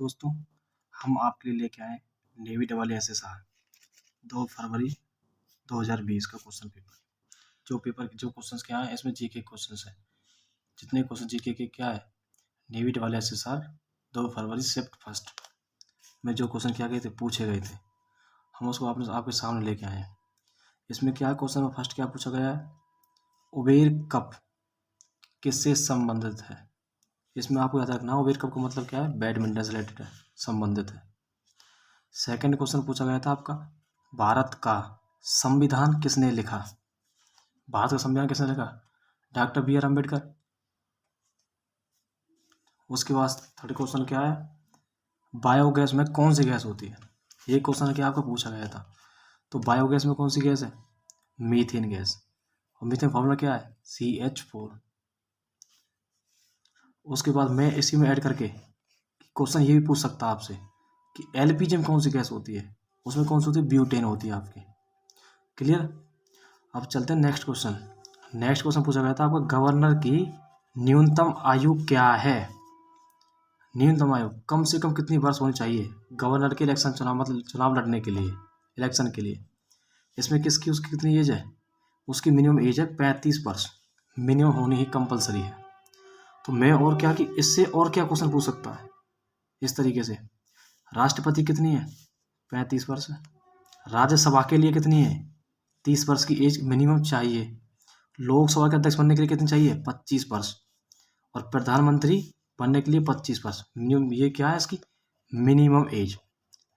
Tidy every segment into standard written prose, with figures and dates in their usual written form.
दोस्तों, हम आपके लिए लेके आए नेवी डबल एसएसआर 2 फरवरी 2020 का क्वेश्चन पेपर। जो क्वेश्चंस क्या है इसमें जीके क्वेश्चंस है। जितने क्वेश्चन जीके के क्या है, नेवी डबल एसएसआर 2 फरवरी शिफ्ट फर्स्ट में जो क्वेश्चन क्या गए थे, पूछे गए थे, हम उसको आपके सामने लेके आए हैं। इसमें क्या क्वेश्चन में फर्स्ट क्या पूछा गया है, उबेर कप किससे संबंधित है। इसमें आपको याद रखना, उबेर कप का मतलब क्या है, बैडमिंटन से रिलेटेड है, संबंधित है। सेकंड क्वेश्चन पूछा गया था आपका, भारत का संविधान किसने लिखा। भारत का संविधान किसने लिखा, डॉक्टर बी.आर. अम्बेडकर। उसके बाद थर्ड क्वेश्चन क्या है, बायोगैस में कौन सी गैस होती है। ये क्वेश्चन क्या आपको पूछा गया था। तो बायोगैस में कौन सी गैस है, मीथेन गैस। और मीथेन फॉर्मूला क्या है, CH4। उसके बाद मैं इसी में ऐड करके क्वेश्चन ये भी पूछ सकता आपसे कि LPG में कौन सी गैस होती है। उसमें कौन सी होती है, ब्यूटेन होती है आपकी। क्लियर। अब चलते हैं नेक्स्ट क्वेश्चन। नेक्स्ट क्वेश्चन पूछा गया था आपको, गवर्नर की न्यूनतम आयु क्या है। न्यूनतम आयु कम से कम कितनी वर्ष होनी चाहिए गवर्नर के इलेक्शन चुनाव, मतलब चुनाव लड़ने के लिए, इलेक्शन के लिए। इसमें किसकी उसकी कितनी एज है, उसकी मिनिमम एज है 35 वर्ष, मिनिमम होनी ही कंपलसरी है। तो मैं और क्या कि इससे और क्या क्वेश्चन पूछ सकता है इस तरीके से, राष्ट्रपति कितनी है, 35 वर्ष। राज्यसभा के लिए कितनी है, 30 वर्ष की एज मिनिमम चाहिए। लोकसभा के अध्यक्ष बनने के लिए कितनी चाहिए, 25 वर्ष। और प्रधानमंत्री बनने के लिए 25 वर्ष मिनिमम। ये क्या है, इसकी मिनिमम एज,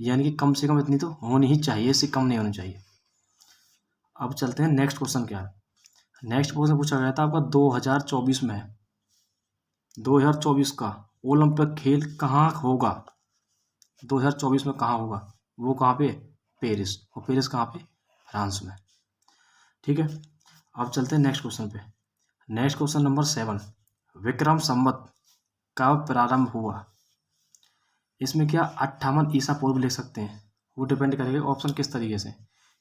यानी कि कम से कम इतनी तो होनी ही चाहिए, इससे कम नहीं होनी चाहिए। अब चलते हैं नेक्स्ट क्वेश्चन क्या है। नेक्स्ट क्वेश्चन पूछा गया था आपका 2024 में, 2024 का ओलंपिक खेल कहाँ होगा। 2024 में कहाँ होगा, वो कहाँ पे, पेरिस। और पेरिस कहाँ पे, फ्रांस में। ठीक है। अब चलते हैं नेक्स्ट क्वेश्चन पे। Next question number 7, Vikram Samvat कब प्रारंभ हुआ। इसमें क्या 58 ईसा पूर्व लिख सकते हैं, वो डिपेंड करेगा ऑप्शन किस तरीके से।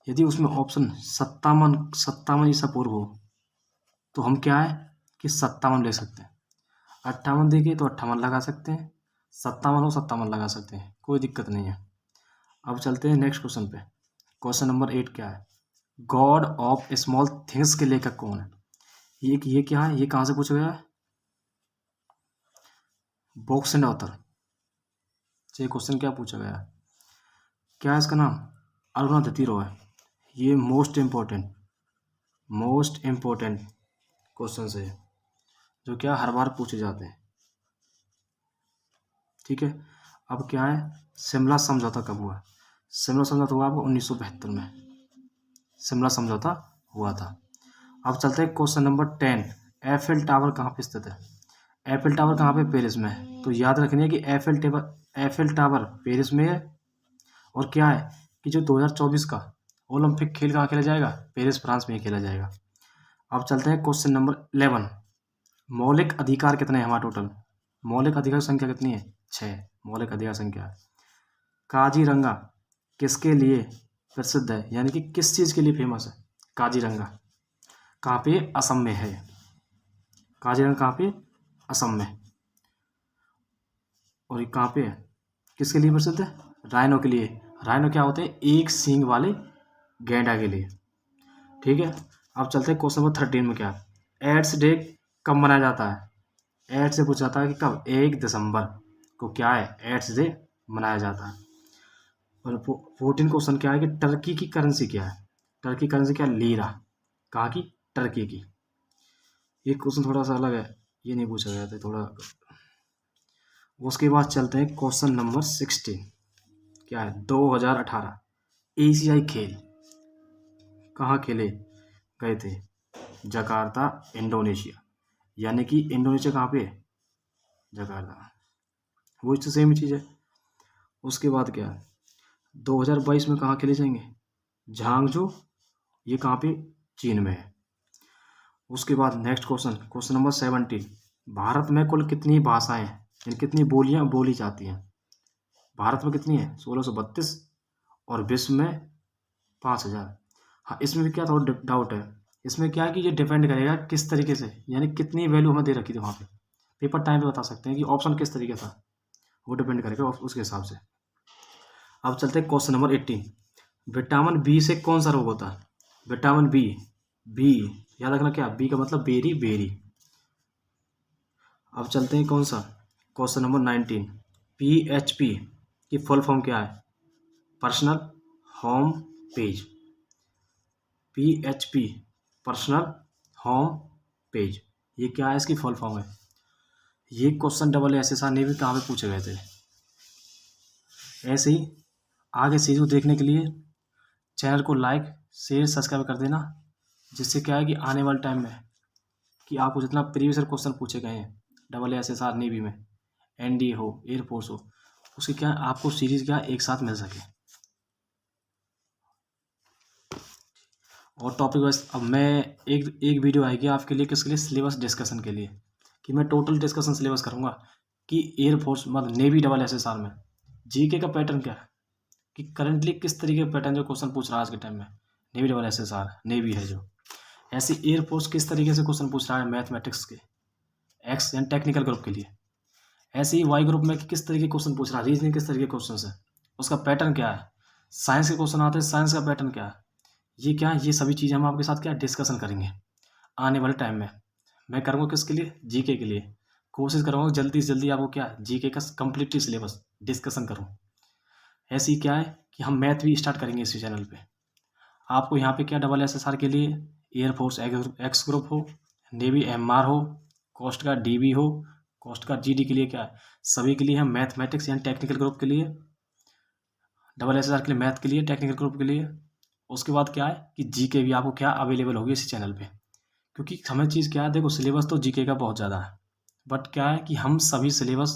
यदि उसमें ऑप्शन 57 ईसा पूर्व हो तो हम क्या है कि 57 लिख सकते हैं। 58 देखिए तो 58 लगा सकते हैं, 57 हो 57 लगा सकते हैं, कोई दिक्कत नहीं है। अब चलते हैं नेक्स्ट क्वेश्चन पे। क्वेश्चन नंबर 8 क्या है, गॉड ऑफ स्मॉल थिंग्स के लेखक कौन है। ये क्या है, ये कहाँ से पूछा गया है, बॉक्स एंड ऑथर। ये क्वेश्चन क्या पूछा गया है, क्या है इसका नाम, अरुणधति रॉय है। ये मोस्ट इम्पोर्टेंट क्वेश्चन है जो क्या हर बार पूछे जाते हैं। ठीक है। अब क्या है, शिमला समझौता कब हुआ। शिमला समझौता हुआ आपको 1972 में, शिमला समझौता हुआ था। अब चलते हैं क्वेश्चन नंबर 10, एफिल टावर कहाँ पे स्थित है। एफिल टावर कहाँ पे, पेरिस में है। तो याद रखनी है कि एफिल टावर पेरिस में है। और क्या है कि जो 2024 का ओलंपिक खेल कहाँ खेला जाएगा, पेरिस फ्रांस में ही खेला जाएगा। अब चलते हैं क्वेश्चन नंबर 11, मौलिक अधिकार कितने हैं हमारा टोटल। मौलिक अधिकार संख्या कितनी है, 6 मौलिक अधिकार संख्या है। काजीरंगा किसके लिए प्रसिद्ध है, यानी कि किस चीज़ के लिए फेमस है। काजीरंगा कहाँ पे, असम में है। काजीरंगा कहाँ पे, असम में। और ये कहाँ पे है, किसके लिए प्रसिद्ध है, राइनो के लिए। राइनो क्या होते हैं, एक सींग वाले गैंडा के लिए। ठीक है। अब चलते हैं क्वेश्चन नंबर 13 में क्या है, एड्स डे कब मनाया जाता है। एड्स से पूछा जाता है कि कब, 1 दिसंबर को क्या है, एड्स डे मनाया जाता है। और 14 क्वेश्चन क्या है कि टर्की की करेंसी क्या है। टर्की करेंसी क्या है, लीरा। कहाँ की, टर्की की। ये क्वेश्चन थोड़ा सा अलग है, ये नहीं पूछा गया था थोड़ा। उसके बाद चलते हैं क्वेश्चन नंबर 16 क्या है, 2018 एशियाई खेल कहाँ खेले गए थे, जकार्ता इंडोनेशिया। यानी कि इंडोनेशिया कहाँ पे, जकार्ता, वो इससे सेम चीज़ है। उसके बाद क्या है, 2022 में कहाँ खेले जाएंगे, झांगझू, ये कहाँ पे, चीन में है। उसके बाद नेक्स्ट क्वेश्चन नंबर 17, भारत में कुल कितनी भाषाएं हैं, यानी कितनी बोलियां बोली जाती हैं। भारत में कितनी है, 1632 और विश्व में 5000। हाँ, इसमें भी क्या थोड़ा डाउट है। इसमें क्या है कि ये डिपेंड करेगा किस तरीके से, यानी कितनी वैल्यू हमें दे रखी थी वहाँ पे। पेपर टाइम पे बता सकते हैं कि ऑप्शन किस तरीके था, वो डिपेंड करेगा उसके हिसाब से। अब चलते हैं क्वेश्चन नंबर 18। विटामिन बी से कौन सा रोग होता है? विटामिन बी, बी याद रखना क्या, बी का मतलब बेरी, बेरी। अब चलते हैं कौन सा, क्वेश्चन नंबर 19। PHP की फुल फॉर्म क्या है? Personal home page. PHP personal home page, ये क्या है, इसकी फुल फॉर्म है। ये क्वेश्चन SSR ने भी कहाँ पे पूछे गए थे। ऐसे ही आगे चीज़ों को देखने के लिए चैनल को लाइक शेयर सब्सक्राइब कर देना, जिससे क्या है कि आने वाले टाइम में कि आपको जितना प्रीवियस क्वेश्चन पूछे गए हैं SSR नेवी में, NDA हो, एयरफोर्स हो, उसकी क्या आपको सीरीज क्या एक साथ मिल सके। और टॉपिक वाइज अब मैं एक वीडियो आएगी आपके लिए, किसके लिए, सिलेबस डिस्कशन के लिए, कि मैं टोटल डिस्कशन सिलेबस करूँगा कि एयरफोर्स मतलब नेवी SSR में जीके का पैटर्न क्या है, कि करंटली किस तरीके का पैटर्न जो क्वेश्चन पूछ रहा है आज के टाइम में नेवी SSR नेवी है जो, ऐसे एयरफोर्स किस तरीके से क्वेश्चन पूछ रहा है मैथमेटिक्स के एक्स एंड टेक्निकल ग्रुप के लिए, ऐसे ही वाई ग्रुप में किस तरीके के क्वेश्चन पूछ रहा है, रीजनिंग किस तरीके के क्वेश्चन है, उसका पैटर्न क्या है, साइंस के क्वेश्चन आते हैं, साइंस का पैटर्न क्या है, ये क्या है, ये सभी चीज़ें हम आपके साथ क्या डिस्कशन करेंगे आने वाले टाइम में। मैं करूँगा किसके लिए, जीके के लिए। कोशिश करूँगा जल्दी से जल्दी आपको क्या जीके का कंप्लीटली सिलेबस डिस्कशन करूँ। ऐसे ही क्या है कि हम मैथ भी स्टार्ट करेंगे इसी चैनल पे। आपको यहाँ पे क्या SSR के लिए एयरफोर्स एक्स ग्रुप हो, नेवी MR हो, कोस्ट गार्ड DB हो, कोस्ट गार्ड GD के लिए क्या है, सभी के लिए हम मैथमेटिक्स एंड टेक्निकल ग्रुप के लिए SSR के लिए, मैथ के लिए, टेक्निकल ग्रुप के लिए। उसके बाद क्या है कि जीके भी आपको क्या अवेलेबल होगी इसी चैनल पे, क्योंकि हमें चीज़ क्या है, देखो सिलेबस तो जीके का बहुत ज़्यादा है, बट क्या है कि हम सभी सिलेबस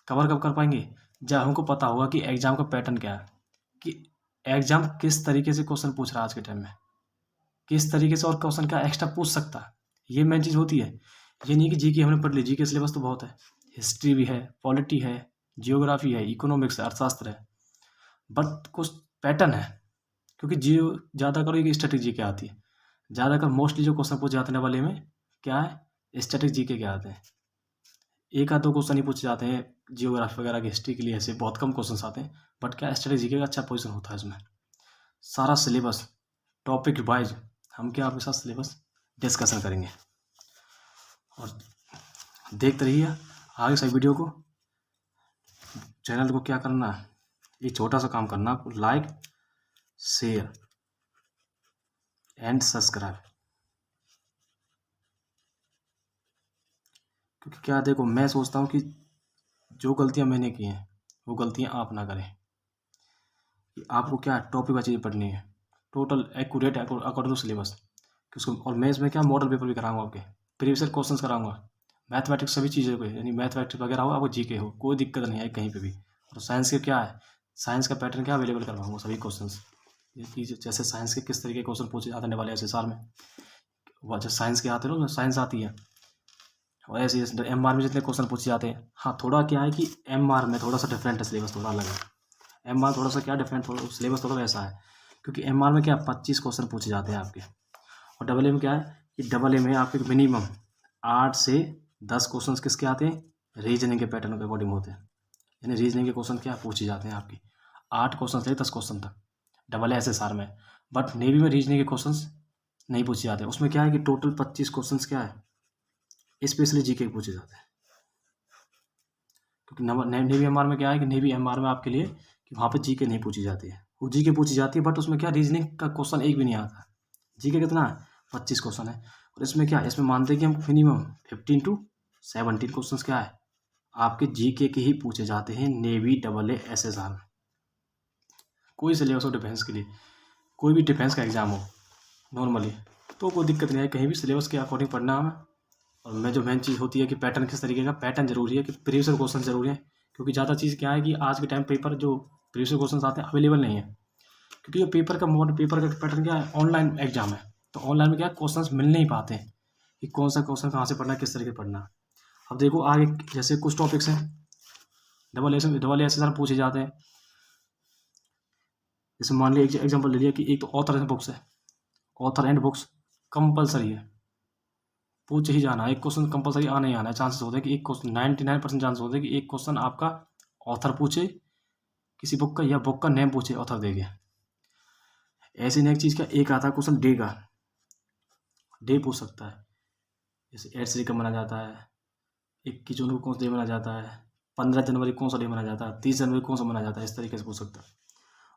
कवर कब कर पाएंगे जब हमको पता होगा कि एग्ज़ाम का पैटर्न क्या है, कि एग्ज़ाम किस तरीके से क्वेश्चन पूछ रहा है आज के टाइम में, किस तरीके से और क्वेश्चन क्या एक्स्ट्रा पूछ सकता है, ये मेन चीज़ होती है। ये नहीं कि जीके हमने पढ़ ली, जीके सिलेबस तो बहुत है, हिस्ट्री भी है, पॉलिटी है, जियोग्राफी है, इकोनॉमिक्स है, अर्थशास्त्र है, बट कुछ पैटर्न है, क्योंकि जियो ज़्यादा करो एक स्टैटिक जीके आती है, ज़्यादातर मोस्टली जो क्वेश्चन पूछे जाते हैं वाले में क्या है, स्टैटिक जीके के आते हैं, एक आध दो क्वेश्चन ही पूछे जाते हैं जियोग्राफी वगैरह की, हिस्ट्री के लिए ऐसे बहुत कम क्वेश्चन आते हैं, बट क्या स्टैटिक जीके का अच्छा पोजीशन होता है इसमें। सारा सिलेबस टॉपिक वाइज हम क्या आपके साथ सिलेबस डिस्कशन करेंगे, और देखते रहिए आगे से वीडियो को। चैनल को क्या करना है, एक छोटा सा काम करना, आपको लाइक शेयर एंड सब्सक्राइब, क्योंकि क्या देखो मैं सोचता हूँ कि जो गलतियाँ मैंने की हैं वो गलतियाँ आप ना करें, कि आपको क्या टॉपिक वाइज चीज़ें पढ़नी है, total accurate according to syllabus, कि उसको, और मैं इसमें क्या मॉडल पेपर भी कराऊंगा, आपके प्रीवियस क्वेश्चंस कराऊंगा, मैथमेटिक्स सभी चीज़ें को, यानी मैथमेटिक्स वगैरह हो, आपको जीके हो, कोई दिक्कत नहीं है कहीं पे भी। और साइंस के क्या है, साइंस का पैटर्न क्या अवेलेबल करवाऊंगा सभी क्वेश्चंस, ये कि जैसे साइंस के किस तरीके के क्वेश्चन पूछे जाने वाले SSR में, वो जब साइंस के आते हैं ना, साइंस आती है, और ऐसे MR में जितने क्वेश्चन पूछे जाते हैं। हाँ थोड़ा क्या है कि MR में थोड़ा सा डिफरेंट है सिलेबस, थोड़ा अलग है, MR थोड़ा सा क्या डिफरेंट, थोड़ा सिलेबस थोड़ा वैसा है, क्योंकि MR में क्या 25 क्वेश्चन पूछे जाते हैं आपके, और AA में क्या है कि AA में आपके मिनिमम 8 से 10 क्वेश्चन किसके आते हैं, रीजनिंग के पैटर्न के अकॉर्डिंग होते हैं, यानी रीजनिंग के क्वेश्चन क्या पूछे जाते हैं आपकी 8 क्वेश्चन से 10 क्वेश्चन तक SSR में। बट नेवी में रीजनिंग के क्वेश्चन नहीं पूछे जाते, उसमें क्या है कि टोटल 25 क्वेश्चन क्या है स्पेशली जीके पूछे जाते हैं, क्योंकि नेवी MR में क्या है कि नेवी MR में आपके लिए कि वहाँ पर जीके नहीं पूछी जाती है, वो जीके पूछी जाती है, बट उसमें क्या रीजनिंग का क्वेश्चन एक भी नहीं आता। जीके कितना है 25 क्वेश्चन है, और इसमें क्या है, इसमें मानते हैं कि हम मिनिमम 15 to 17 क्वेश्चन क्या है आपके जीके के ही पूछे जाते हैं नेवी SSR में। कोई सिलेबस हो डिफेंस के लिए, कोई भी डिफेंस का एग्जाम हो नॉर्मली, तो कोई दिक्कत नहीं है, कहीं भी सिलेबस के अकॉर्डिंग पढ़ना हमें। और मैं जो मेन चीज़ होती है कि पैटर्न किस तरीके का, पैटर्न जरूरी है, कि प्रीवियस क्वेश्चन जरूरी है, क्योंकि ज़्यादा चीज़ क्या है कि आज के टाइम पेपर जो प्रीवियस क्वेश्चन आते हैं अवेलेबल नहीं है, क्योंकि ये पेपर का पैटर्न क्या है, ऑनलाइन एग्जाम है, तो ऑनलाइन में क्या क्वेश्चन मिल नहीं पाते हैं कि कौन सा क्वेश्चन कहाँ से पढ़ना है, किस तरीके पढ़ना है। अब देखो आगे जैसे कुछ टॉपिक्स हैं SSR पूछे जाते हैं, जैसे मान लिया एग्जाम्पल ले लिया कि एक तो ऑथर एंड बुक्स है, ऑथर एंड बुक्स कंपलसरी है, पूछ ही जाना, एक क्वेश्चन कंपलसरी आना ही आना है। चांसेस होते हैं कि एक क्वेश्चन 99% चांस होते हैं कि एक क्वेश्चन आपका ऑथर पूछे किसी बुक का, या बुक का नेम पूछे ऑथर देके। ऐसे नहीं एक चीज़ का एक आता है क्वेश्चन डे का, डे पूछ सकता है, जैसे 8 से कब मनाया जाता है, 21 जून को कौन सा डे मनाया जाता है, 15 जनवरी कौन सा डे मनाया जाता है, 30 जनवरी कौन सा मनाया जाता है, इस तरीके से पूछ सकता है।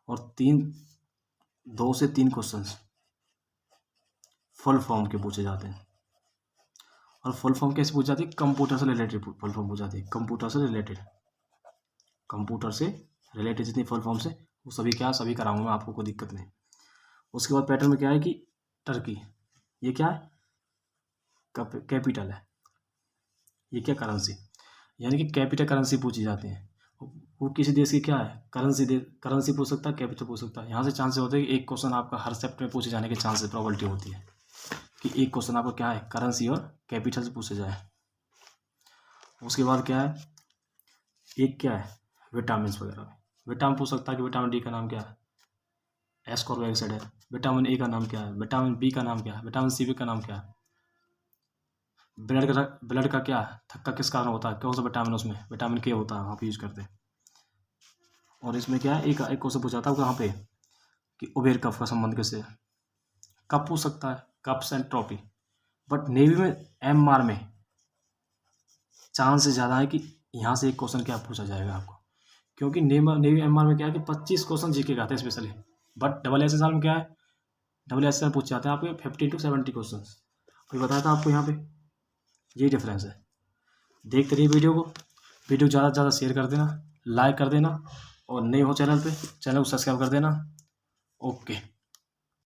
और 2 से 3 क्वेश्चन फुल फॉर्म के पूछे जाते हैं। और फुल फॉर्म कैसे पूछ जाती है, कंप्यूटर से रिलेटेड फुल फॉर्म पूछ जाती है, कंप्यूटर से रिलेटेड जितनी फुल फॉर्म से वो सभी क्या सभी कराऊंगा मैं, आपको कोई दिक्कत नहीं। उसके बाद पैटर्न में क्या है कि टर्की, ये क्या है, कैपिटल है, ये क्या करेंसी, यानी कि कैपिटल करेंसी पूछी जाती है। वो किसी देश की क्या है, करेंसी पूछ सकता है, कैपिटल पूछ सकता है। यहाँ से चांसेस होते हैं कि एक क्वेश्चन आपका हर सेप्ट में पूछे जाने के चांसेस प्रोबेबिलिटी होती है कि एक क्वेश्चन आपको क्या है, करेंसी और कैपिटल से पूछे जाए। उसके बाद क्या है, एक क्या है, विटामिन वगैरह। विटामिन पूछ सकता है कि विटामिन डी का नाम क्या है, एस्कॉर्बिक एसिड है। विटामिन ए का नाम क्या है, विटामिन बी का नाम क्या है, विटामिन सी का नाम क्या है, ब्लड का क्या है, थक्का किस कारण होता है, कौन सा विटामिन उसमें, विटामिन के होता है, वहाँ पे यूज करते हैं। और इसमें क्या है, एक क्वेश्चन पूछा था कहाँ पे कि उबेर कफ का संबंध किससे, कब पूछ सकता है, cups and trophy. But navy में एमआर में चांस ज़्यादा है कि यहाँ से एक क्वेश्चन क्या पूछा जाएगा आपको, क्योंकि नेवी एमआर में क्या है कि 25 क्वेश्चन जीके का आते हैं स्पेशली। बट डबल एसएसआर में क्या है, डबल एसएसआर पूछ जाते हैं आपके 50 to 70 क्वेश्चन। कोई बताया था आपको, यहाँ पे यही डिफरेंस है। देखते रहिए वीडियो को, वीडियो ज़्यादा से ज़्यादा शेयर कर देना, लाइक कर देना, और नए हो चैनल को सब्सक्राइब कर देना। ओके।